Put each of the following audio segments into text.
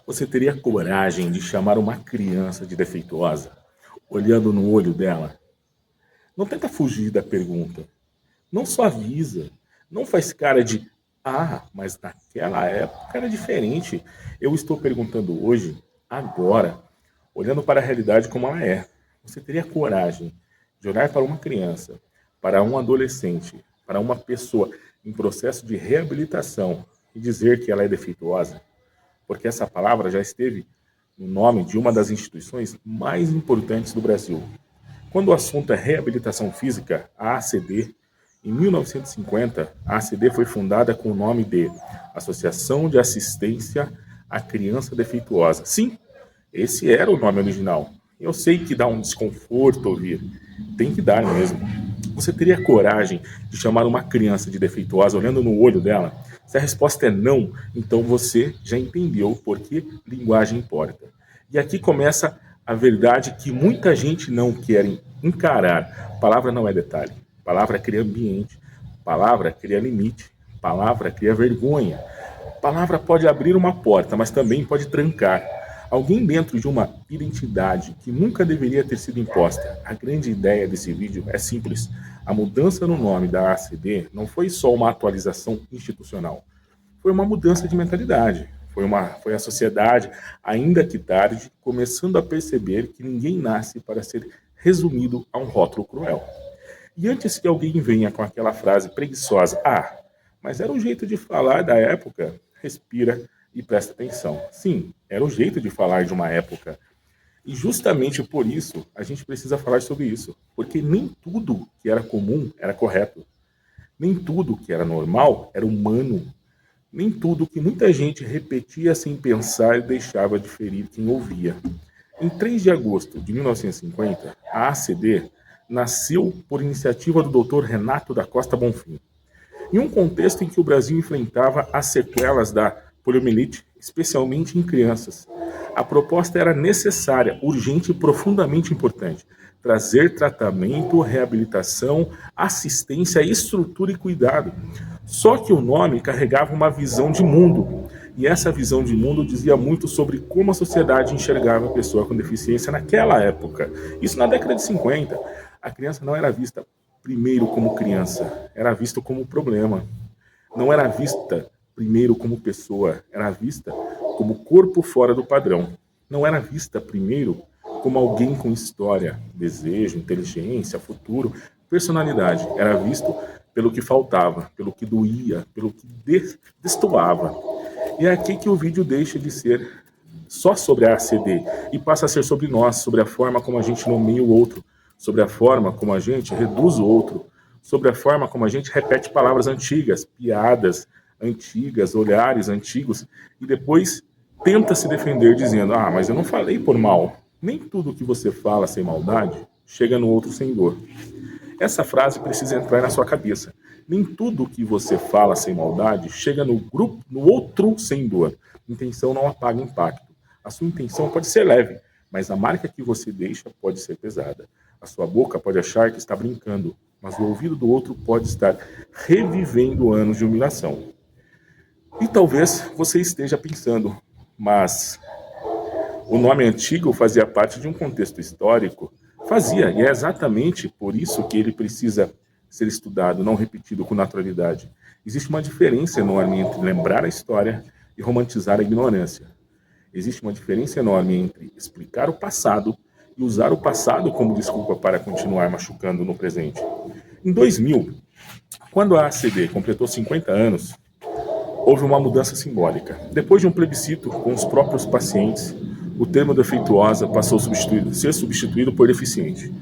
Você teria coragem de chamar uma criança de defeituosa, olhando no olho dela? Não tenta fugir da pergunta. Não suaviza. Não faz cara de mas naquela época era diferente. Eu estou perguntando hoje, agora, olhando para a realidade como ela é. Você teria coragem de olhar para uma criança, para um adolescente, para uma pessoa em processo de reabilitação e dizer que ela é defeituosa? Porque essa palavra já esteve no nome de uma das instituições mais importantes do Brasil. Quando o assunto é reabilitação física, a ACD, em 1950, a ACD foi fundada com o nome de Associação de Assistência à Criança Defeituosa. Sim, esse era o nome original. Eu sei que dá um desconforto ouvir. Tem que dar mesmo. Você teria coragem de chamar uma criança de defeituosa olhando no olho dela? Se a resposta é não, então você já entendeu por que linguagem importa. E aqui começa a verdade que muita gente não quer encarar. Palavra não é detalhe. Palavra cria ambiente. Palavra cria limite. Palavra cria vergonha. Palavra pode abrir uma porta, mas também pode trancar. Alguém dentro de uma identidade que nunca deveria ter sido imposta. A grande ideia desse vídeo é simples. A mudança no nome da ACD não foi só uma atualização institucional. Foi uma mudança de mentalidade. Foi a sociedade, ainda que tarde, começando a perceber que ninguém nasce para ser resumido a um rótulo cruel. E antes que alguém venha com aquela frase preguiçosa, mas era o jeito de falar da época, respira e presta atenção. Sim, era o jeito de falar de uma época. E justamente por isso a gente precisa falar sobre isso. Porque nem tudo que era comum era correto. Nem tudo que era normal era humano. Nem tudo que muita gente repetia sem pensar deixava de ferir quem ouvia. Em 3 de agosto de 1950, a ACD nasceu por iniciativa do Dr. Renato da Costa Bonfim, em um contexto em que o Brasil enfrentava as sequelas da poliomielite, especialmente em crianças. A proposta era necessária, urgente e profundamente importante: trazer tratamento, reabilitação, assistência, estrutura e cuidado. Só que o nome carregava uma visão de mundo, e essa visão de mundo dizia muito sobre como a sociedade enxergava a pessoa com deficiência naquela época. Isso na década de 50. A criança não era vista primeiro como criança, era vista como problema. Não era vista primeiro como pessoa, era vista como corpo fora do padrão. Não era vista primeiro como alguém com história, desejo, inteligência, futuro, personalidade. Era visto pelo que faltava, pelo que doía, pelo que destoava. E é aqui que o vídeo deixa de ser só sobre a ACD e passa a ser sobre nós, sobre a forma como a gente nomeia o outro, sobre a forma como a gente reduz o outro, sobre a forma como a gente repete palavras antigas, piadas antigas, olhares antigos, e depois tenta se defender dizendo: mas eu não falei por mal. Nem tudo que você fala sem maldade chega no outro sem dor. Essa frase precisa entrar na sua cabeça. Nem tudo que você fala sem maldade chega no outro sem dor. Intenção não apaga impacto. A sua intenção pode ser leve, mas a marca que você deixa pode ser pesada. A sua boca pode achar que está brincando, mas o ouvido do outro pode estar revivendo anos de humilhação. E talvez você esteja pensando, mas o nome antigo fazia parte de um contexto histórico. Fazia, e é exatamente por isso que ele precisa ser estudado, não repetido com naturalidade. Existe uma diferença enorme entre lembrar a história e romantizar a ignorância. Existe uma diferença enorme entre explicar o passado e usar o passado como desculpa para continuar machucando no presente. Em 2000, quando a ACD completou 50 anos, houve uma mudança simbólica. Depois de um plebiscito com os próprios pacientes, o termo defeituosa passou a ser substituído por deficiente.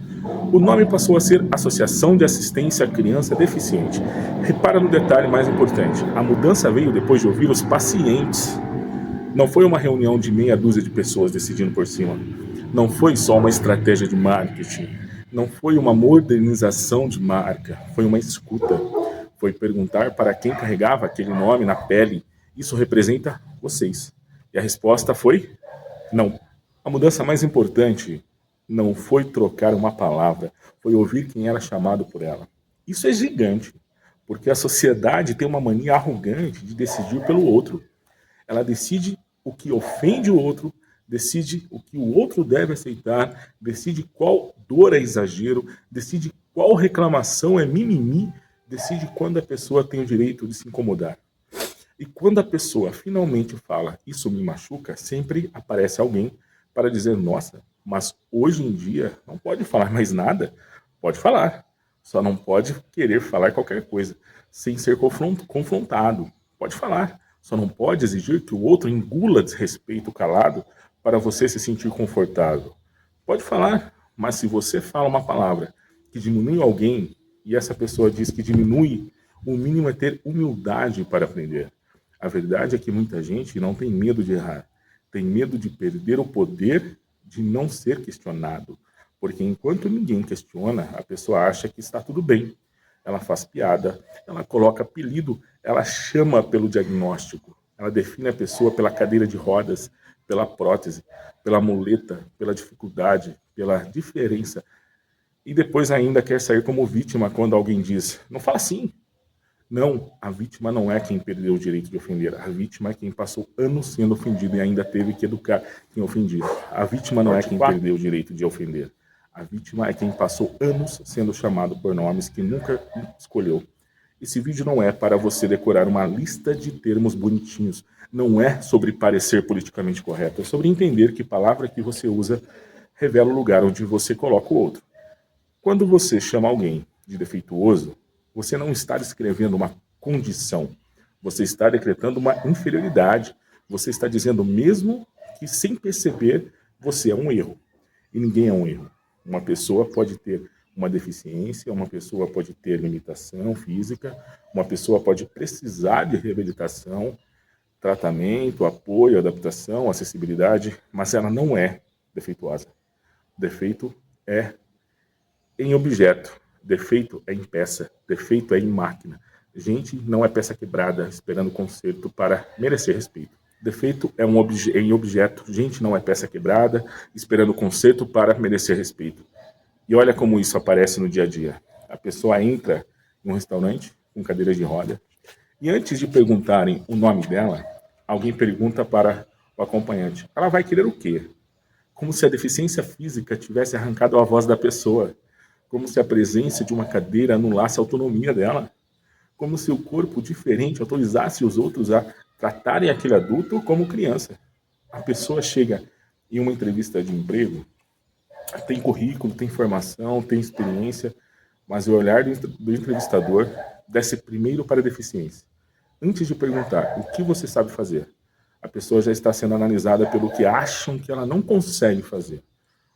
O nome passou a ser Associação de Assistência à Criança Deficiente. Repara no detalhe mais importante: a mudança veio depois de ouvir os pacientes. Não foi uma reunião de meia dúzia de pessoas decidindo por cima. Não foi só uma estratégia de marketing. Não foi uma modernização de marca. Foi uma escuta. Foi perguntar para quem carregava aquele nome na pele: isso representa vocês? E a resposta foi: não. A mudança mais importante não foi trocar uma palavra, foi ouvir quem era chamado por ela. Isso é gigante, porque a sociedade tem uma mania arrogante de decidir pelo outro. Ela decide o que ofende o outro, decide o que o outro deve aceitar, decide qual dor é exagero, decide qual reclamação é mimimi, decide quando a pessoa tem o direito de se incomodar. E quando a pessoa finalmente fala, isso me machuca, sempre aparece alguém para dizer, nossa, mas hoje em dia não pode falar mais nada. Pode falar, só não pode querer falar qualquer coisa, sem ser confrontado. Pode falar, só não pode exigir que o outro engula desrespeito calado para você se sentir confortável. Pode falar, mas se você fala uma palavra que diminui alguém, e essa pessoa diz que diminui, o mínimo é ter humildade para aprender. A verdade é que muita gente não tem medo de errar, tem medo de perder o poder de não ser questionado. Porque enquanto ninguém questiona, a pessoa acha que está tudo bem. Ela faz piada, ela coloca apelido, ela chama pelo diagnóstico, ela define a pessoa pela cadeira de rodas, pela prótese, pela muleta, pela dificuldade, pela diferença. E depois ainda quer sair como vítima quando alguém diz, não fala assim. Não, a vítima não é quem perdeu o direito de ofender. A vítima é quem passou anos sendo ofendido e ainda teve que educar quem ofendido. A vítima não é quem perdeu o direito de ofender. A vítima é quem passou anos sendo chamado por nomes que nunca escolheu. Esse vídeo não é para você decorar uma lista de termos bonitinhos. Não é sobre parecer politicamente correto. É sobre entender que palavra que você usa revela o lugar onde você coloca o outro. Quando você chama alguém de defeituoso, você não está descrevendo uma condição. Você está decretando uma inferioridade. Você está dizendo mesmo que sem perceber você é um erro. E ninguém é um erro. Uma pessoa pode ter uma deficiência, uma pessoa pode ter limitação física, uma pessoa pode precisar de reabilitação, tratamento, apoio, adaptação, acessibilidade, mas ela não é defeituosa. Defeito é em objeto, defeito é em peça, defeito é em máquina. Gente não é peça quebrada esperando conserto para merecer respeito. Defeito é em objeto, gente não é peça quebrada esperando conserto para merecer respeito. E olha como isso aparece no dia a dia. A pessoa entra em um restaurante com cadeira de roda e antes de perguntarem o nome dela, alguém pergunta para o acompanhante, ela vai querer o quê? Como se a deficiência física tivesse arrancado a voz da pessoa. Como se a presença de uma cadeira anulasse a autonomia dela. Como se o corpo diferente autorizasse os outros a tratarem aquele adulto como criança. A pessoa chega em uma entrevista de emprego, tem currículo, tem formação, tem experiência, mas o olhar do entrevistador desce primeiro para a deficiência. Antes de perguntar o que você sabe fazer, a pessoa já está sendo analisada pelo que acham que ela não consegue fazer.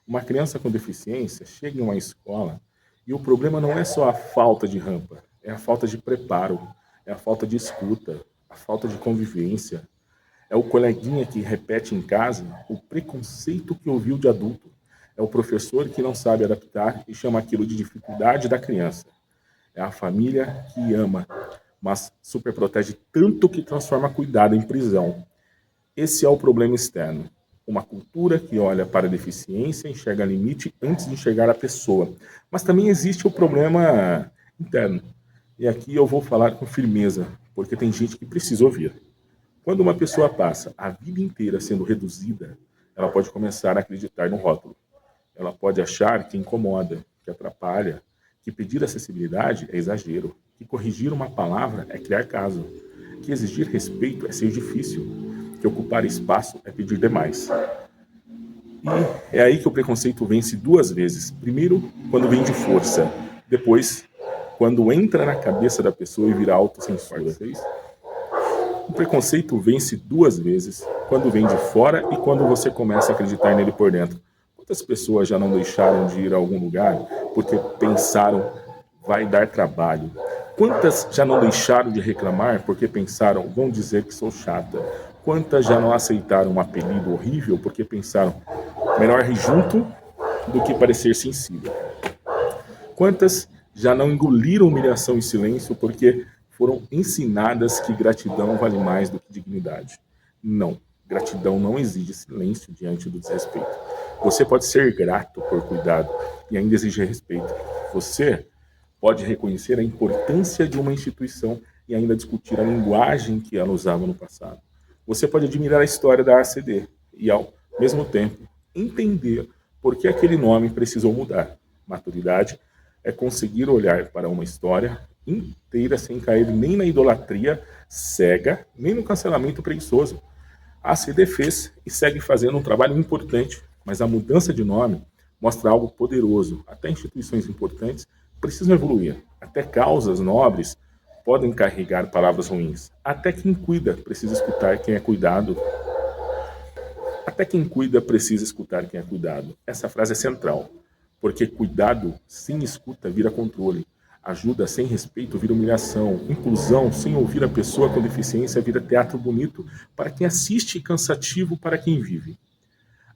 Uma criança com deficiência chega em uma escola e o problema não é só a falta de rampa, é a falta de preparo, é a falta de escuta, a falta de convivência. É o coleguinha que repete em casa o preconceito que ouviu de adulto. É o professor que não sabe adaptar e chama aquilo de dificuldade da criança. É a família que ama, mas superprotege tanto que transforma cuidado em prisão. Esse é o problema externo. Uma cultura que olha para a deficiência, enxerga limite antes de enxergar a pessoa. Mas também existe o problema interno. E aqui eu vou falar com firmeza, porque tem gente que precisa ouvir. Quando uma pessoa passa a vida inteira sendo reduzida, ela pode começar a acreditar no rótulo. Ela pode achar que incomoda, que atrapalha, que pedir acessibilidade é exagero, que corrigir uma palavra é criar caso, que exigir respeito é ser difícil, que ocupar espaço é pedir demais. E é aí que o preconceito vence duas vezes. Primeiro, quando vem de força. Depois, quando entra na cabeça da pessoa e vira autocensura. O preconceito vence duas vezes, quando vem de fora e quando você começa a acreditar nele por dentro. Quantas pessoas já não deixaram de ir a algum lugar porque pensaram, vai dar trabalho? Quantas já não deixaram de reclamar porque pensaram, vão dizer que sou chata? Quantas já não aceitaram um apelido horrível porque pensaram, melhor rir junto do que parecer sensível? Quantas já não engoliram humilhação em silêncio porque foram ensinadas que gratidão vale mais do que dignidade? Não, gratidão não exige silêncio diante do desrespeito. Você pode ser grato por cuidado e ainda exigir respeito. Você pode reconhecer a importância de uma instituição e ainda discutir a linguagem que ela usava no passado. Você pode admirar a história da ACD e, ao mesmo tempo, entender por que aquele nome precisou mudar. Maturidade é conseguir olhar para uma história inteira sem cair nem na idolatria cega, nem no cancelamento preguiçoso. A ACD fez e segue fazendo um trabalho importante, mas a mudança de nome mostra algo poderoso. Até instituições importantes precisam evoluir. Até causas nobres podem carregar palavras ruins. Até quem cuida precisa escutar quem é cuidado. Até quem cuida precisa escutar quem é cuidado. Essa frase é central, porque cuidado sem escuta vira controle. Ajuda sem respeito vira humilhação. Inclusão sem ouvir a pessoa com deficiência vira teatro bonito para quem assiste e cansativo para quem vive.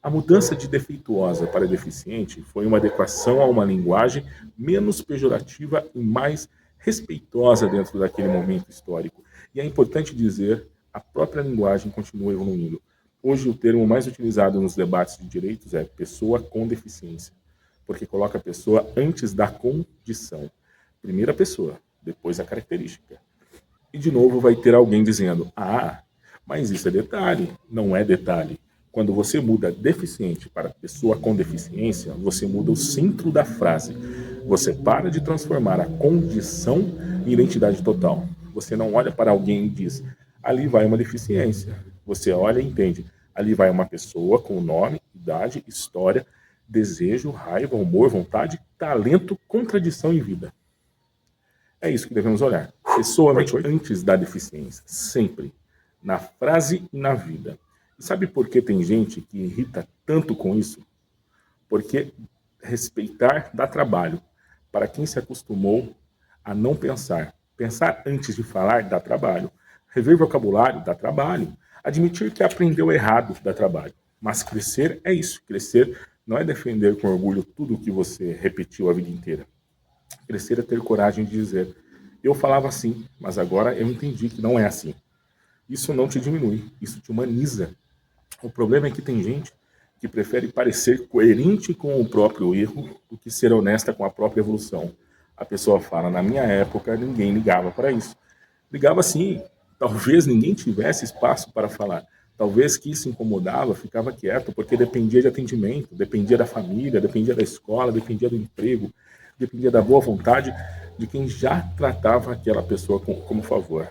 A mudança de defeituosa para deficiente foi uma adequação a uma linguagem menos pejorativa e mais respeitosa dentro daquele momento histórico. E é importante dizer, a própria linguagem continua evoluindo. Hoje o termo mais utilizado nos debates de direitos é pessoa com deficiência, porque coloca a pessoa antes da condição. Primeiro a pessoa, depois a característica. E de novo vai ter alguém dizendo, mas isso é detalhe. Não é detalhe. Quando você muda deficiente para pessoa com deficiência, você muda o centro da frase. Você para de transformar a condição em identidade total. Você não olha para alguém e diz, ali vai uma deficiência. Você olha e entende, ali vai uma pessoa com nome, idade, história, desejo, raiva, humor, vontade, talento, contradição e vida. É isso que devemos olhar. Pessoa antes da deficiência, sempre. Na frase e na vida. E sabe por que tem gente que irrita tanto com isso? Porque respeitar dá trabalho. Para quem se acostumou a não pensar. Pensar antes de falar dá trabalho. Rever vocabulário dá trabalho. Admitir que aprendeu errado dá trabalho. Mas crescer é isso. Crescer não é defender com orgulho tudo o que você repetiu a vida inteira. Crescer é ter coragem de dizer, eu falava assim, mas agora eu entendi que não é assim. Isso não te diminui, isso te humaniza. O problema é que tem gente que prefere parecer coerente com o próprio erro do que ser honesta com a própria evolução. A pessoa fala, na minha época ninguém ligava para isso. Ligava sim, talvez ninguém tivesse espaço para falar. Talvez que isso incomodava, ficava quieto, porque dependia de atendimento, dependia da família, dependia da escola, dependia do emprego, dependia da boa vontade de quem já tratava aquela pessoa como favor.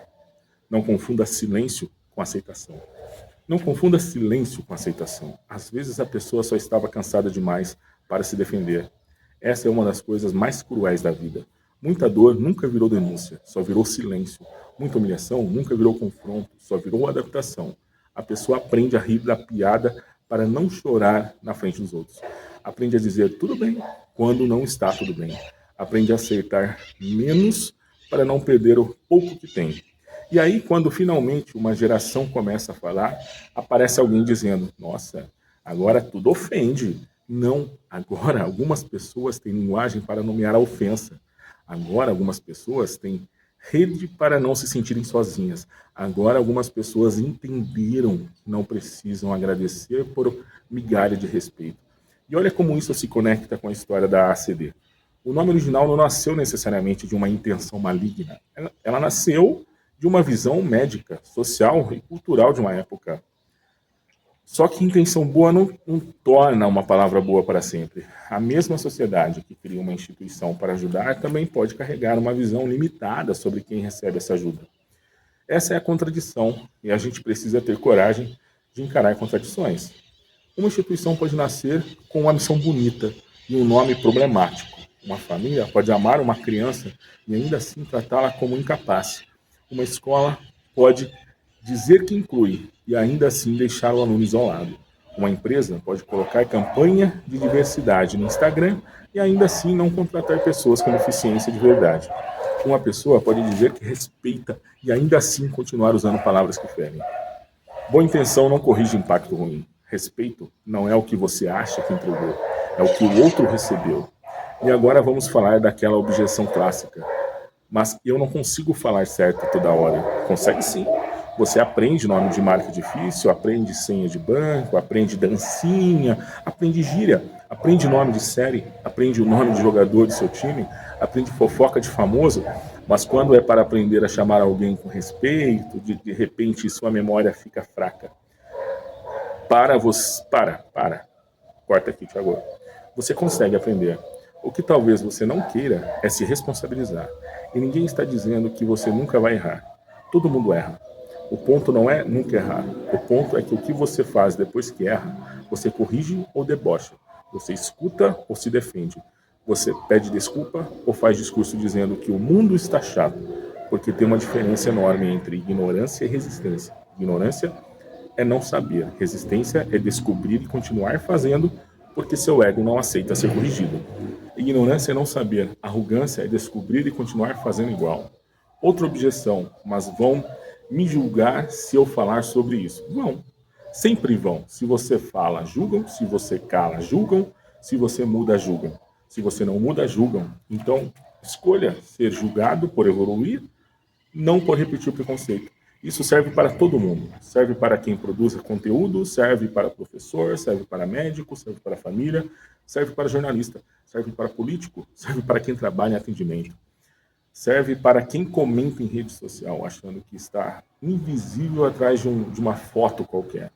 Não confunda silêncio com aceitação. Não confunda silêncio com aceitação. Às vezes a pessoa só estava cansada demais para se defender. Essa é uma das coisas mais cruéis da vida. Muita dor nunca virou denúncia, só virou silêncio. Muita humilhação nunca virou confronto, só virou adaptação. A pessoa aprende a rir da piada para não chorar na frente dos outros. Aprende a dizer tudo bem quando não está tudo bem. Aprende a aceitar menos para não perder o pouco que tem. E aí, quando finalmente uma geração começa a falar, aparece alguém dizendo, nossa, agora tudo ofende. Não, agora algumas pessoas têm linguagem para nomear a ofensa. Agora algumas pessoas têm rede para não se sentirem sozinhas. Agora algumas pessoas entenderam que não precisam agradecer por migalha de respeito. E olha como isso se conecta com a história da ACD. O nome original não nasceu necessariamente de uma intenção maligna. Ela nasceu de uma visão médica, social e cultural de uma época. Só que intenção boa não torna uma palavra boa para sempre. A mesma sociedade que cria uma instituição para ajudar também pode carregar uma visão limitada sobre quem recebe essa ajuda. Essa é a contradição e a gente precisa ter coragem de encarar contradições. Uma instituição pode nascer com uma missão bonita e um nome problemático. Uma família pode amar uma criança e ainda assim tratá-la como incapaz. Uma escola pode dizer que inclui e ainda assim deixar o aluno isolado. Uma empresa pode colocar campanha de diversidade no Instagram e ainda assim não contratar pessoas com deficiência de verdade. Uma pessoa pode dizer que respeita e ainda assim continuar usando palavras que ferem. Boa intenção não corrige impacto ruim. Respeito não é o que você acha que entregou, é o que o outro recebeu. E agora vamos falar daquela objeção clássica. Mas eu não consigo falar certo toda hora. Consegue sim. Você aprende nome de marca difícil, aprende senha de banco, aprende dancinha, aprende gíria, aprende nome de série, aprende o nome de jogador do seu time, aprende fofoca de famoso, mas quando é para aprender a chamar alguém com respeito, de repente sua memória fica fraca. Corta aqui, Thiago. Você consegue aprender. O que talvez você não queira é se responsabilizar. E ninguém está dizendo que você nunca vai errar. Todo mundo erra. O ponto não é nunca errar. O ponto é que o que você faz depois que erra, você corrige ou debocha. Você escuta ou se defende. Você pede desculpa ou faz discurso dizendo que o mundo está chato. Porque tem uma diferença enorme entre ignorância e resistência. Ignorância é não saber. Resistência é descobrir e continuar fazendo porque seu ego não aceita ser corrigido. Ignorância é não saber. Arrogância é descobrir e continuar fazendo igual. Outra objeção, mas vão me julgar se eu falar sobre isso. Vão. Sempre vão. Se você fala, julgam. Se você cala, julgam. Se você muda, julgam. Se você não muda, julgam. Então, escolha ser julgado por evoluir, não por repetir o preconceito. Isso serve para todo mundo. Serve para quem produz conteúdo, serve para professor, serve para médico, serve para família, serve para jornalista, serve para político, serve para quem trabalha em atendimento. Serve para quem comenta em rede social, achando que está invisível atrás de uma foto qualquer.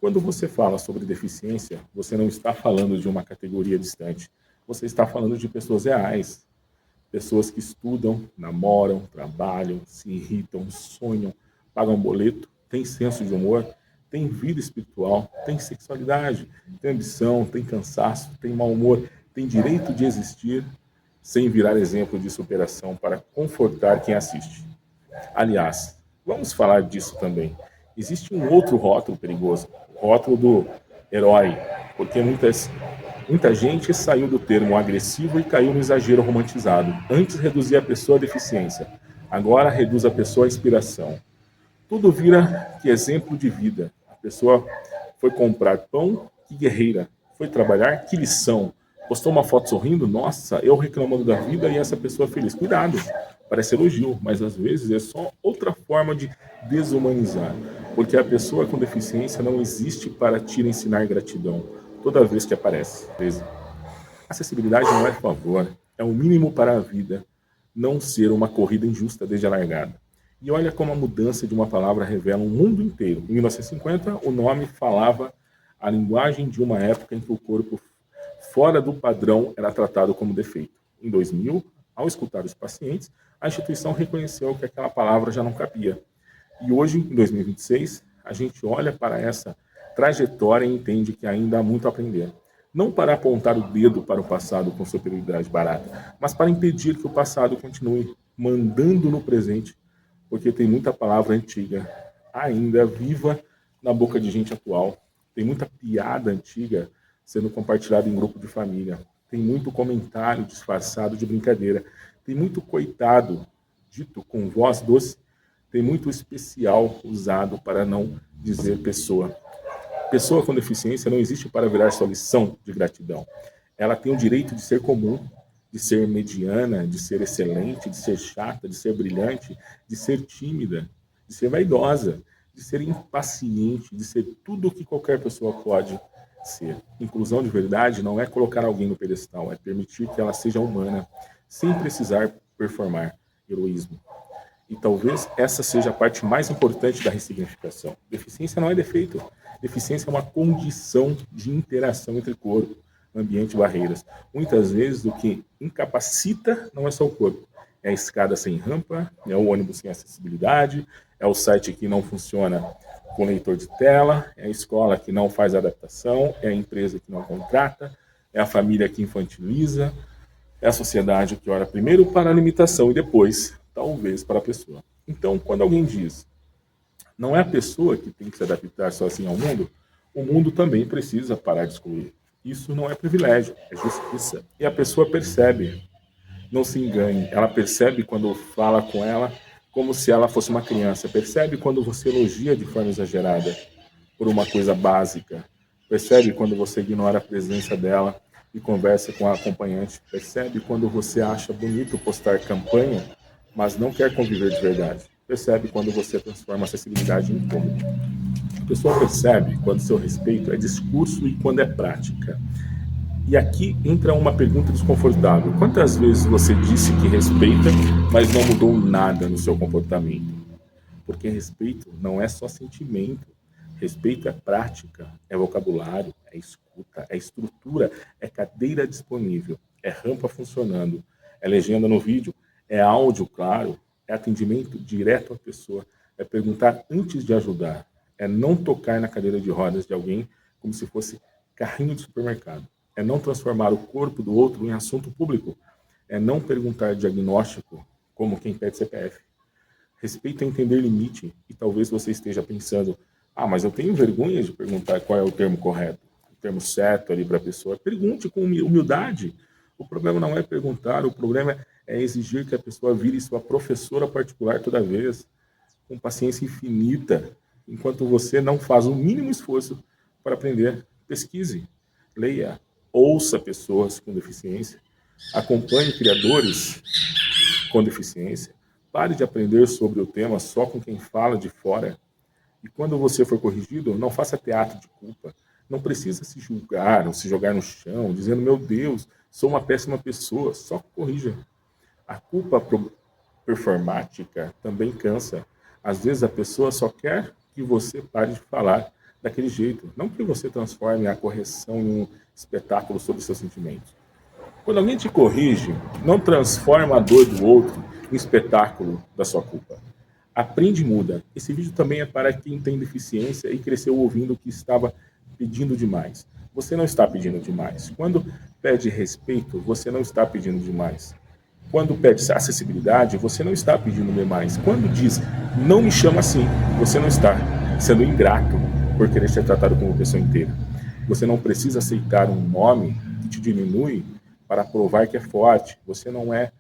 Quando você fala sobre deficiência, você não está falando de uma categoria distante. Você está falando de pessoas reais. Pessoas que estudam, namoram, trabalham, se irritam, sonham, pagam boleto, têm senso de humor, têm vida espiritual, têm sexualidade, têm ambição, têm cansaço, têm mau humor, têm direito de existir, sem virar exemplo de superação para confortar quem assiste. Aliás, vamos falar disso também. Existe um outro rótulo perigoso, o rótulo do herói, porque muita gente saiu do termo agressivo e caiu no exagero romantizado. Antes reduzia a pessoa à deficiência, agora reduz a pessoa à inspiração. Tudo vira que exemplo de vida. A pessoa foi comprar pão, que guerreira. Foi trabalhar, que lição. Postou uma foto sorrindo, nossa, eu reclamando da vida e essa pessoa feliz. Cuidado, parece elogio, mas às vezes é só outra forma de desumanizar. Porque a pessoa com deficiência não existe para te ensinar gratidão toda vez que aparece. Acessibilidade não é favor, é o mínimo para a vida não ser uma corrida injusta desde a largada. E olha como a mudança de uma palavra revela um mundo inteiro. Em 1950, o nome falava a linguagem de uma época em que o corpo fora do padrão era tratado como defeito. Em 2000, ao escutar os pacientes, a instituição reconheceu que aquela palavra já não cabia. E hoje, em 2026, a gente olha para essa trajetória e entende que ainda há muito a aprender. Não para apontar o dedo para o passado com superioridade barata, mas para impedir que o passado continue mandando no presente, porque tem muita palavra antiga ainda viva na boca de gente atual. Tem muita piada antiga sendo compartilhada em grupo de família. Tem muito comentário disfarçado de brincadeira. Tem muito coitado dito com voz doce. Tem muito especial usado para não dizer pessoa. Pessoa com deficiência não existe para virar sua lição de gratidão. Ela tem o direito de ser comum, de ser mediana, de ser excelente, de ser chata, de ser brilhante, de ser tímida, de ser vaidosa, de ser impaciente, de ser tudo o que qualquer pessoa pode ser. Inclusão de verdade não é colocar alguém no pedestal, é permitir que ela seja humana, sem precisar performar heroísmo. E talvez essa seja a parte mais importante da ressignificação. Deficiência não é defeito. Deficiência é uma condição de interação entre corpo, ambiente e barreiras. Muitas vezes o que incapacita não é só o corpo. É a escada sem rampa, é o ônibus sem acessibilidade, é o site que não funciona com leitor de tela, é a escola que não faz adaptação, é a empresa que não contrata, é a família que infantiliza, é a sociedade que olha primeiro para a limitação e depois, talvez, para a pessoa. Então, quando alguém diz, não é a pessoa que tem que se adaptar sozinha ao mundo, o mundo também precisa parar de excluir. Isso não é privilégio, é justiça. E a pessoa percebe, não se engane, ela percebe quando fala com ela como se ela fosse uma criança, percebe quando você elogia de forma exagerada por uma coisa básica, percebe quando você ignora a presença dela e conversa com a acompanhante, percebe quando você acha bonito postar campanha, mas não quer conviver de verdade. percebe quando você transforma a acessibilidade em incômodo. A pessoa percebe quando seu respeito é discurso e quando é prática. E aqui entra uma pergunta desconfortável. Quantas vezes você disse que respeita, mas não mudou nada no seu comportamento? Porque respeito não é só sentimento. Respeito é prática, é vocabulário, é escuta, é estrutura, é cadeira disponível, é rampa funcionando, é legenda no vídeo, é áudio claro, é atendimento direto à pessoa, é perguntar antes de ajudar, é não tocar na cadeira de rodas de alguém como se fosse carrinho de supermercado, é não transformar o corpo do outro em assunto público, é não perguntar diagnóstico como quem pede CPF. Respeito é entender limite. E talvez você esteja pensando, mas eu tenho vergonha de perguntar qual é o termo correto, o termo certo ali para a pessoa. Pergunte com humildade. O problema não é perguntar, o problema é exigir que a pessoa vire sua professora particular toda vez, com paciência infinita, enquanto você não faz o mínimo esforço para aprender. Pesquise, leia, ouça pessoas com deficiência, acompanhe criadores com deficiência. Pare de aprender sobre o tema só com quem fala de fora. E quando você for corrigido, não faça teatro de culpa. Não precisa se julgar ou se jogar no chão, dizendo, meu Deus, sou uma péssima pessoa. Só corrija. A culpa performática também cansa. Às vezes a pessoa só quer que você pare de falar daquele jeito. Não que você transforme a correção em um espetáculo sobre seus sentimentos. Quando alguém te corrige, não transforma a dor do outro em espetáculo da sua culpa. Aprende e muda. Esse vídeo também é para quem tem deficiência e cresceu ouvindo que estava pedindo demais. Você não está pedindo demais. Quando pede respeito, você não está pedindo demais. Quando pede acessibilidade, você não está pedindo demais. Quando diz, não me chama assim, você não está sendo ingrato por querer ser tratado como pessoa inteira. Você não precisa aceitar um nome que te diminui para provar que é forte. Você não é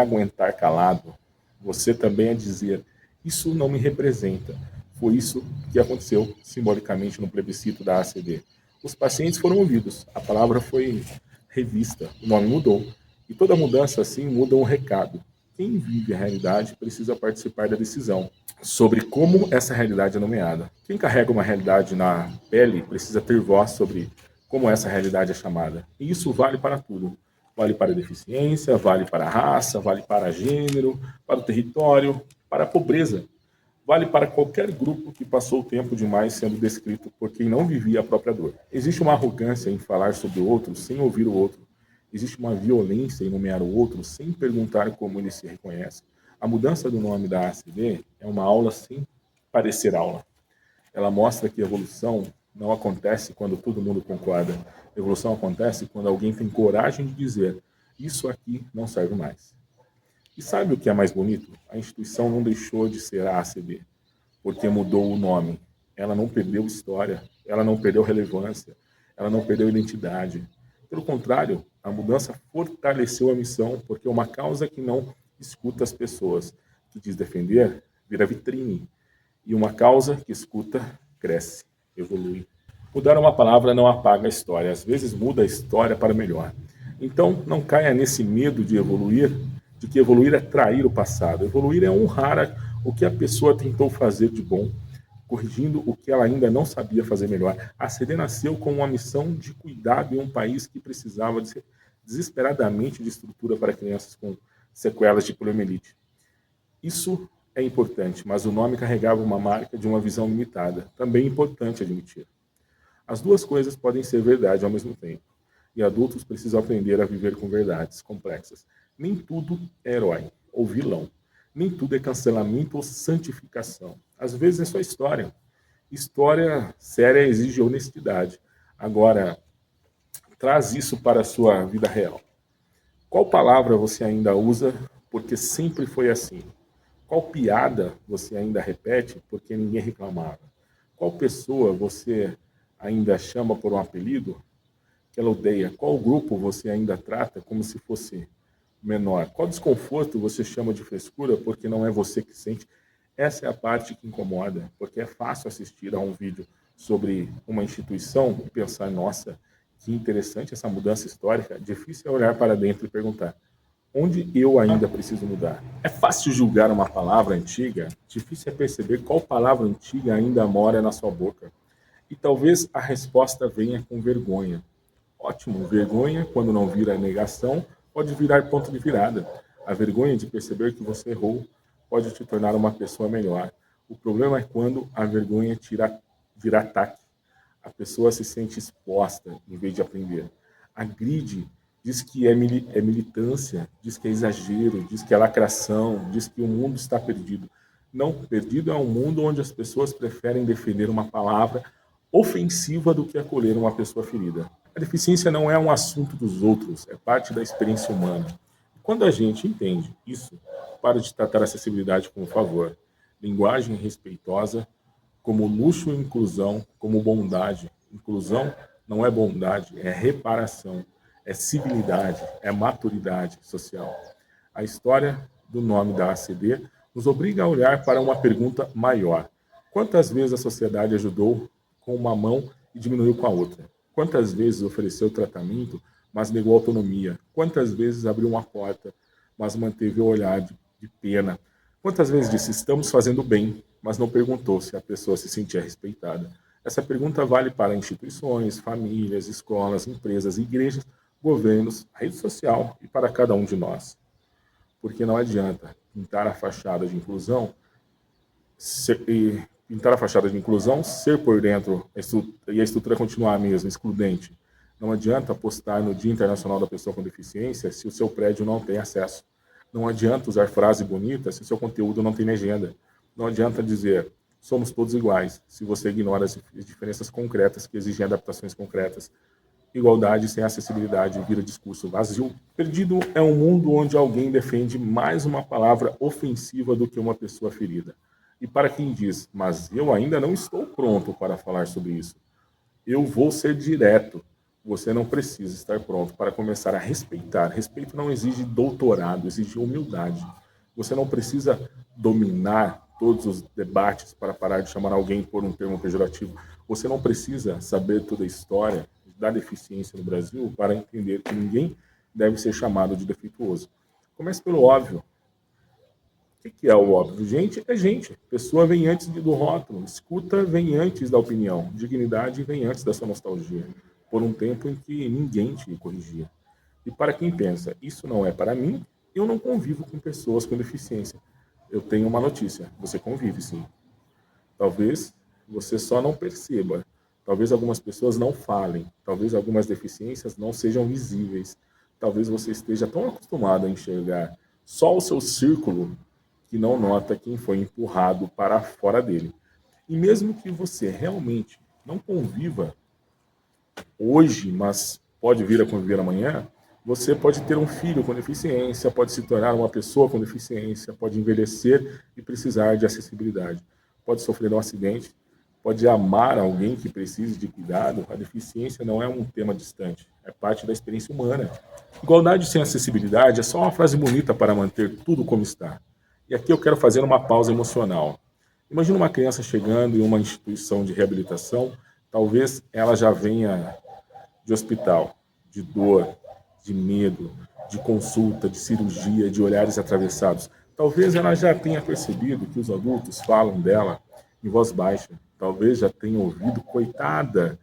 aguentar calado. Você também é dizer, isso não me representa. Foi isso que aconteceu simbolicamente no plebiscito da ACD. Os pacientes foram ouvidos, a palavra foi revista, o nome mudou. E toda mudança assim muda um recado. Quem vive a realidade precisa participar da decisão sobre como essa realidade é nomeada. Quem carrega uma realidade na pele precisa ter voz sobre como essa realidade é chamada. E isso vale para tudo. Vale para a deficiência, vale para a raça, vale para gênero, para o território, para a pobreza. Vale para qualquer grupo que passou tempo demais sendo descrito por quem não vivia a própria dor. Existe uma arrogância em falar sobre o outro sem ouvir o outro. Existe uma violência em nomear o outro sem perguntar como ele se reconhece. A mudança do nome da ACD é uma aula sem parecer aula. Ela mostra que a evolução não acontece quando todo mundo concorda. A evolução acontece quando alguém tem coragem de dizer isso aqui não serve mais. E sabe o que é mais bonito? A instituição não deixou de ser a ACD, porque mudou o nome. Ela não perdeu história, ela não perdeu relevância, ela não perdeu identidade. Pelo contrário, a mudança fortaleceu a missão, porque uma causa que não escuta as pessoas, que diz defender, vira vitrine. E uma causa que escuta, cresce, evolui. Mudar uma palavra não apaga a história, às vezes muda a história para melhor. Então, não caia nesse medo de evoluir, de que evoluir é trair o passado. Evoluir é honrar o que a pessoa tentou fazer de bom, corrigindo o que ela ainda não sabia fazer melhor. A CD nasceu com uma missão de cuidado em um país que precisava desesperadamente de estrutura para crianças com sequelas de poliomielite. Isso é importante, mas o nome carregava uma marca de uma visão limitada. Também é importante admitir. As duas coisas podem ser verdade ao mesmo tempo. E adultos precisam aprender a viver com verdades complexas. Nem tudo é herói ou vilão. Nem tudo é cancelamento ou santificação. Às vezes é só história. História séria exige honestidade. Agora, traz isso para a sua vida real. Qual palavra você ainda usa porque sempre foi assim? Qual piada você ainda repete porque ninguém reclamava? Qual pessoa você ainda chama por um apelido que ela odeia? Qual grupo você ainda trata como se fosse menor? Qual desconforto você chama de frescura porque não é você que sente? Essa é a parte que incomoda, porque é fácil assistir a um vídeo sobre uma instituição e pensar, nossa, que interessante essa mudança histórica. Difícil é olhar para dentro e perguntar, Onde eu ainda preciso mudar? É fácil julgar uma palavra antiga, difícil é perceber qual palavra antiga ainda mora na sua boca. E talvez a resposta venha com vergonha. Ótimo, vergonha, quando não vira negação, pode virar ponto de virada. A vergonha de perceber que você errou pode te tornar uma pessoa melhor. O problema é quando a vergonha vira ataque. A pessoa se sente exposta em vez de aprender. Agride, diz que é militância, diz que é exagero, diz que é lacração, diz que o mundo está perdido. Não, perdido é um mundo onde as pessoas preferem defender uma palavra ofensiva do que acolher uma pessoa ferida. A deficiência não é um assunto dos outros, é parte da experiência humana. Quando a gente entende isso, para de tratar a acessibilidade como favor. Linguagem respeitosa, como luxo e inclusão, como bondade. Inclusão não é bondade, é reparação, é civilidade, é maturidade social. A história do nome da ACD nos obriga a olhar para uma pergunta maior. Quantas vezes a sociedade ajudou com uma mão e diminuiu com a outra? Quantas vezes ofereceu tratamento, mas negou autonomia? Quantas vezes abriu uma porta, mas manteve o olhar de pena? Quantas vezes disse, estamos fazendo bem, mas não perguntou se a pessoa se sentia respeitada? Essa pergunta vale para instituições, famílias, escolas, empresas, igrejas, governos, rede social e para cada um de nós. Porque não adianta pintar a fachada de inclusão ser por dentro e a estrutura continuar a mesma, excludente. Não adianta postar no Dia Internacional da Pessoa com Deficiência se o seu prédio não tem acesso. Não adianta usar frase bonita se o seu conteúdo não tem legenda. Não adianta dizer somos todos iguais se você ignora as diferenças concretas que exigem adaptações concretas. Igualdade sem acessibilidade vira discurso vazio. Perdido é um mundo onde alguém defende mais uma palavra ofensiva do que uma pessoa ferida. E para quem diz, mas eu ainda não estou pronto para falar sobre isso, eu vou ser direto. Você não precisa estar pronto para começar a respeitar. Respeito não exige doutorado, exige humildade. Você não precisa dominar todos os debates para parar de chamar alguém por um termo pejorativo. Você não precisa saber toda a história da deficiência no Brasil para entender que ninguém deve ser chamado de defeituoso. Comece pelo óbvio. O que é o óbvio? Gente é gente. Pessoa vem antes do rótulo. Escuta vem antes da opinião. Dignidade vem antes da sua nostalgia. Por um tempo em que ninguém te corrigia. E para quem pensa, isso não é para mim, eu não convivo com pessoas com deficiência. Eu tenho uma notícia. Você convive, sim. Talvez você só não perceba. Talvez algumas pessoas não falem. Talvez algumas deficiências não sejam visíveis. Talvez você esteja tão acostumado a enxergar só o seu círculo que não nota quem foi empurrado para fora dele. E mesmo que você realmente não conviva hoje, mas pode vir a conviver amanhã, você pode ter um filho com deficiência, pode se tornar uma pessoa com deficiência, pode envelhecer e precisar de acessibilidade, pode sofrer um acidente, pode amar alguém que precise de cuidado. A deficiência não é um tema distante, é parte da experiência humana. Igualdade sem acessibilidade é só uma frase bonita para manter tudo como está. E aqui eu quero fazer uma pausa emocional. Imagina uma criança chegando em uma instituição de reabilitação, talvez ela já venha de hospital, de dor, de medo, de consulta, de cirurgia, de olhares atravessados. Talvez ela já tenha percebido que os adultos falam dela em voz baixa. Talvez já tenha ouvido coitada.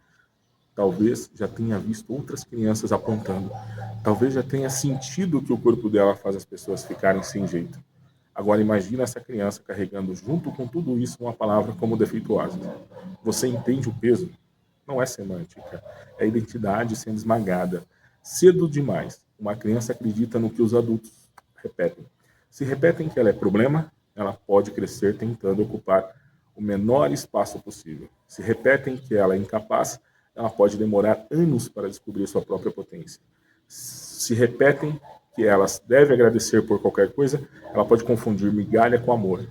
Talvez já tenha visto outras crianças apontando. Talvez já tenha sentido que o corpo dela faz as pessoas ficarem sem jeito. Agora imagina essa criança carregando junto com tudo isso uma palavra como defeituosa. Você entende o peso? Não é semântica, é identidade sendo esmagada. Cedo demais, uma criança acredita no que os adultos repetem. Se repetem que ela é problema, ela pode crescer tentando ocupar o menor espaço possível. Se repetem que ela é incapaz, ela pode demorar anos para descobrir sua própria potência. Se repetem que ela deve agradecer por qualquer coisa, ela pode confundir migalha com amor.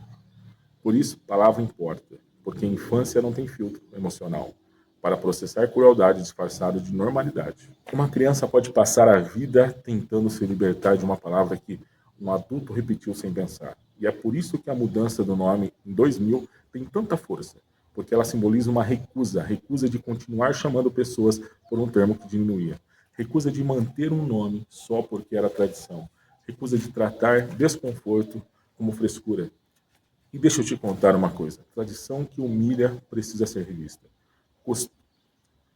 Por isso, palavra importa, porque a infância não tem filtro emocional para processar crueldade disfarçada de normalidade. Uma criança pode passar a vida tentando se libertar de uma palavra que um adulto repetiu sem pensar. E é por isso que a mudança do nome em 2000 tem tanta força, porque ela simboliza uma recusa de continuar chamando pessoas por um termo que diminuía, recusa de manter um nome só porque era tradição, recusa de tratar desconforto como frescura. E deixa eu te contar uma coisa: tradição que humilha precisa ser revista.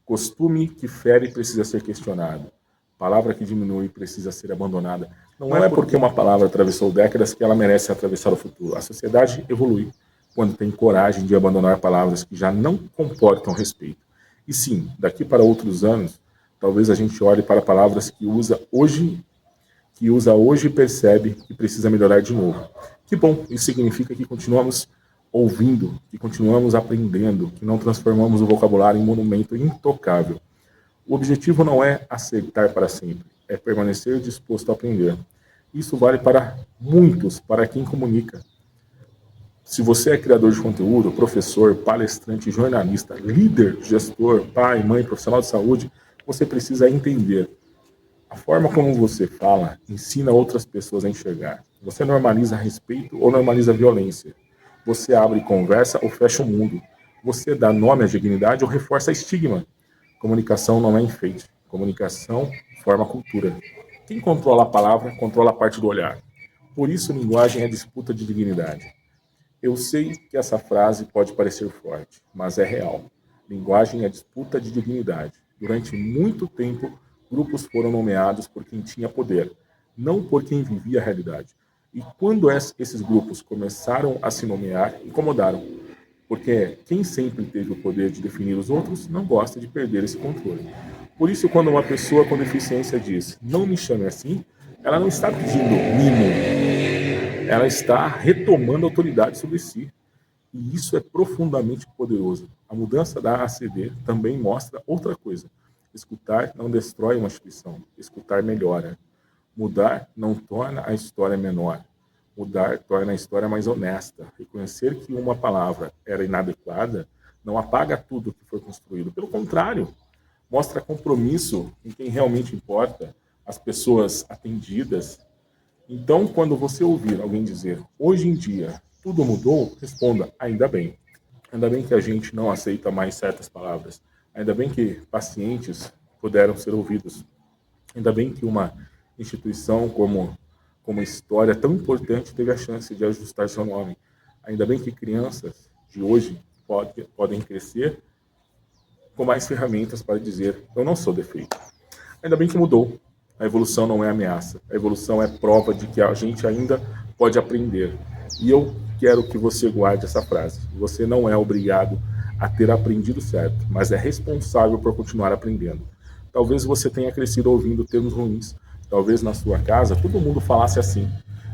Costume que fere precisa ser questionado. Palavra que diminui precisa ser abandonada. Não é porque uma palavra atravessou décadas que ela merece atravessar o futuro. A sociedade evolui quando tem coragem de abandonar palavras que já não comportam respeito. E sim, daqui para outros anos, talvez a gente olhe para palavras que usa hoje e percebe que precisa melhorar de novo. Que bom, isso significa que continuamos ouvindo, que continuamos aprendendo, que não transformamos o vocabulário em monumento intocável. O objetivo não é acertar para sempre, é permanecer disposto a aprender. Isso vale para muitos, para quem comunica. Se você é criador de conteúdo, professor, palestrante, jornalista, líder, gestor, pai, mãe, profissional de saúde, você precisa entender. A forma como você fala ensina outras pessoas a enxergar. Você normaliza respeito ou normaliza violência. Você abre conversa ou fecha o mundo. Você dá nome à dignidade ou reforça estigma. Comunicação não é enfeite. Comunicação forma cultura. Quem controla a palavra, controla a parte do olhar. Por isso, linguagem é disputa de dignidade. Eu sei que essa frase pode parecer forte, mas é real. Linguagem é disputa de dignidade. Durante muito tempo, grupos foram nomeados por quem tinha poder, não por quem vivia a realidade. E quando esses grupos começaram a se nomear, incomodaram, porque quem sempre teve o poder de definir os outros não gosta de perder esse controle. Por isso, quando uma pessoa com deficiência diz, não me chame assim, ela não está pedindo mimo, ela está retomando autoridade sobre si. E isso é profundamente poderoso. A mudança da ACD também mostra outra coisa. Escutar não destrói uma instituição, escutar melhora. Mudar não torna a história menor. Mudar torna a história mais honesta. Reconhecer que uma palavra era inadequada não apaga tudo que foi construído. Pelo contrário, mostra compromisso em quem realmente importa, as pessoas atendidas. Então, quando você ouvir alguém dizer, hoje em dia, tudo mudou, responda, ainda bem. Ainda bem que a gente não aceita mais certas palavras. Ainda bem que pacientes puderam ser ouvidos. Ainda bem que uma instituição como história tão importante teve a chance de ajustar seu nome. Ainda bem que crianças de hoje podem crescer com mais ferramentas para dizer, eu não sou defeito. Ainda bem que mudou. A evolução não é ameaça. A evolução é prova de que a gente ainda pode aprender. E eu quero que você guarde essa frase. Você não é obrigado a ter aprendido certo, mas é responsável por continuar aprendendo. Talvez você tenha crescido ouvindo termos ruins. Talvez na sua casa todo mundo falasse assim.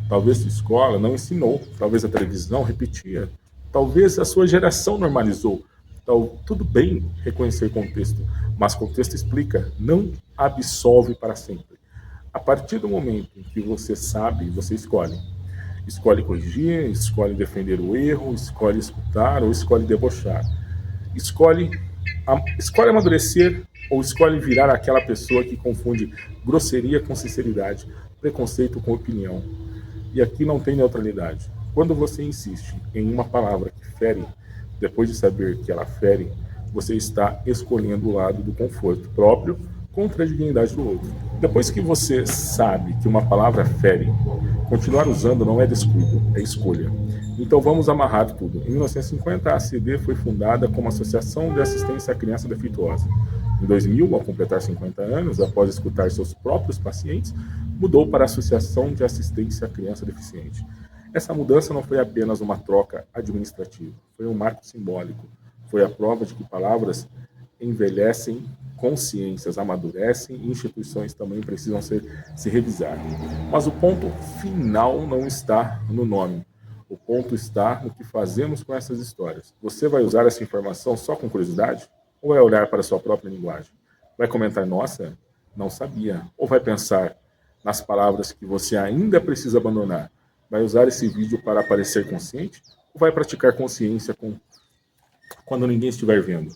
Talvez sua escola não ensinou. Talvez a televisão repetia. Talvez a sua geração normalizou. Então, tudo bem reconhecer contexto, mas contexto explica, não absolve para sempre. A partir do momento em que você sabe, você escolhe. Escolhe corrigir, escolhe defender o erro, escolhe escutar ou escolhe debochar. Escolhe amadurecer ou escolhe virar aquela pessoa que confunde grosseria com sinceridade, preconceito com opinião. E aqui não tem neutralidade. Quando você insiste em uma palavra que fere, depois de saber que ela fere, você está escolhendo o lado do conforto próprio contra a dignidade do outro. Depois que você sabe que uma palavra fere, continuar usando não é descuido, é escolha. Então vamos amarrar tudo. Em 1950, a ACD foi fundada como Associação de Assistência à Criança Defeituosa. Em 2000, ao completar 50 anos, após escutar seus próprios pacientes, mudou para a Associação de Assistência à Criança Deficiente. Essa mudança não foi apenas uma troca administrativa, foi um marco simbólico. Foi a prova de que palavras envelhecem, consciências amadurecem e instituições também precisam se revisar. Mas o ponto final não está no nome. O ponto está no que fazemos com essas histórias. Você vai usar essa informação só com curiosidade? Ou vai olhar para a sua própria linguagem? Vai comentar, nossa, não sabia. Ou vai pensar nas palavras que você ainda precisa abandonar? Vai usar esse vídeo para parecer consciente? Ou vai praticar consciência quando ninguém estiver vendo?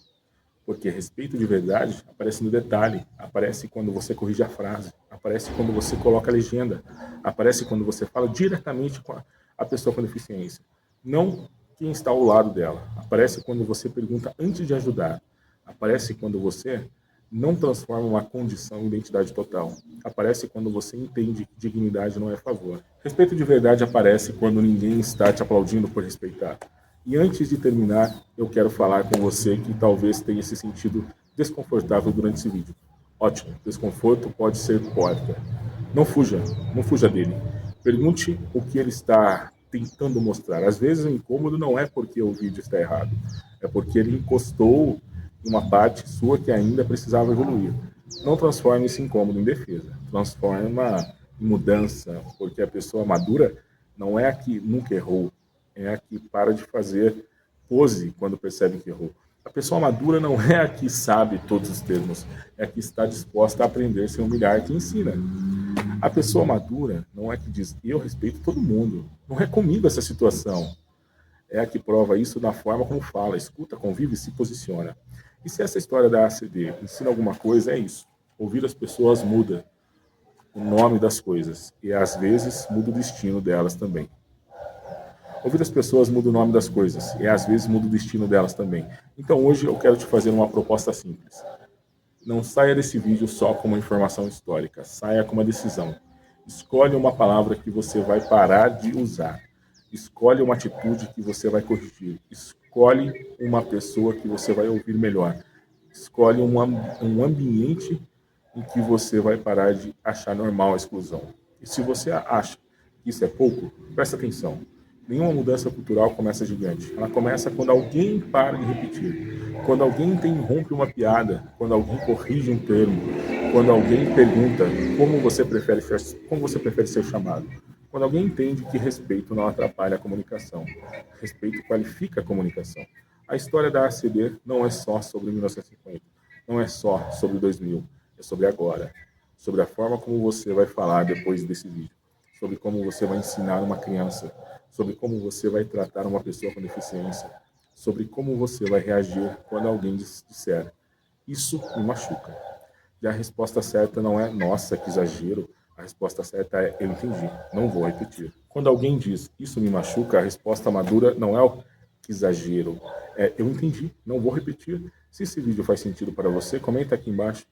Porque respeito de verdade aparece no detalhe, aparece quando você corrige a frase, aparece quando você coloca a legenda, aparece quando você fala diretamente com a pessoa com deficiência, não quem está ao lado dela. Aparece quando você pergunta antes de ajudar, aparece quando você não transforma uma condição em identidade total. Aparece quando você entende que dignidade não é favor. Respeito de verdade aparece quando ninguém está te aplaudindo por respeitar. E antes de terminar, eu quero falar com você que talvez tenha se sentido desconfortável durante esse vídeo. Ótimo, desconforto pode ser porta. Não fuja, não fuja dele. Pergunte o que ele está tentando mostrar. Às vezes o incômodo não é porque o vídeo está errado, é porque ele encostou em uma parte sua que ainda precisava evoluir. Não transforme esse incômodo em defesa, transforma em mudança, porque a pessoa madura não é a que nunca errou, é a que para de fazer pose quando percebe que errou. A pessoa madura não é a que sabe todos os termos, é a que está disposta a aprender sem humilhar, que ensina. A pessoa madura não é que diz, eu respeito todo mundo. Não é comigo essa situação. É a que prova isso na forma como fala, escuta, convive e se posiciona. E se essa história da ACD ensina alguma coisa, é isso. Ouvir as pessoas muda o nome das coisas. E às vezes muda o destino delas também. Ouvir as pessoas muda o nome das coisas. E às vezes muda o destino delas também. Então hoje eu quero te fazer uma proposta simples. Não saia desse vídeo só com uma informação histórica, saia com uma decisão. Escolhe uma palavra que você vai parar de usar. Escolhe uma atitude que você vai corrigir. Escolhe uma pessoa que você vai ouvir melhor. Escolhe um ambiente em que você vai parar de achar normal a exclusão. E se você acha que isso é pouco, presta atenção. Nenhuma mudança cultural começa gigante. Ela começa quando alguém para de repetir. Quando alguém interrompe uma piada, quando alguém corrige um termo, quando alguém pergunta como você prefere ser chamado. Quando alguém entende que respeito não atrapalha a comunicação. Respeito qualifica a comunicação. A história da ACD não é só sobre 1950, não é só sobre 2000, é sobre agora, sobre a forma como você vai falar depois desse vídeo, sobre como você vai ensinar uma criança, sobre como você vai tratar uma pessoa com deficiência, sobre como você vai reagir quando alguém disser isso me machuca. E a resposta certa não é nossa, que exagero. A resposta certa é eu entendi, não vou repetir. Quando alguém diz isso me machuca, a resposta madura não é o que exagero, é eu entendi, não vou repetir. Se esse vídeo faz sentido para você, comenta aqui embaixo.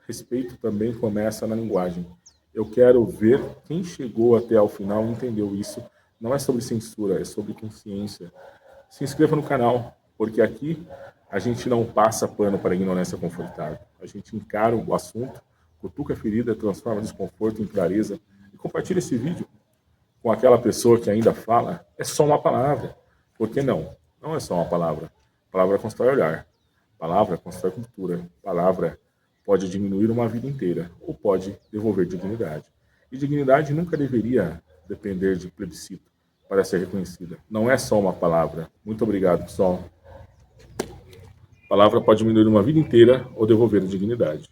Respeito também começa na linguagem. Eu quero ver quem chegou até ao final e entendeu isso. Não é sobre censura, é sobre consciência. Se inscreva no canal, porque aqui a gente não passa pano para ignorância confortável. A gente encara o assunto, cutuca a ferida, transforma desconforto em clareza e compartilha esse vídeo com aquela pessoa que ainda fala, é só uma palavra. Por que não? Não é só uma palavra. Palavra constrói olhar. Palavra constrói cultura. Palavra pode diminuir uma vida inteira ou pode devolver dignidade. E dignidade nunca deveria depender de plebiscito para ser reconhecida. Não é só uma palavra. Muito obrigado, pessoal. Palavra pode diminuir uma vida inteira ou devolver dignidade.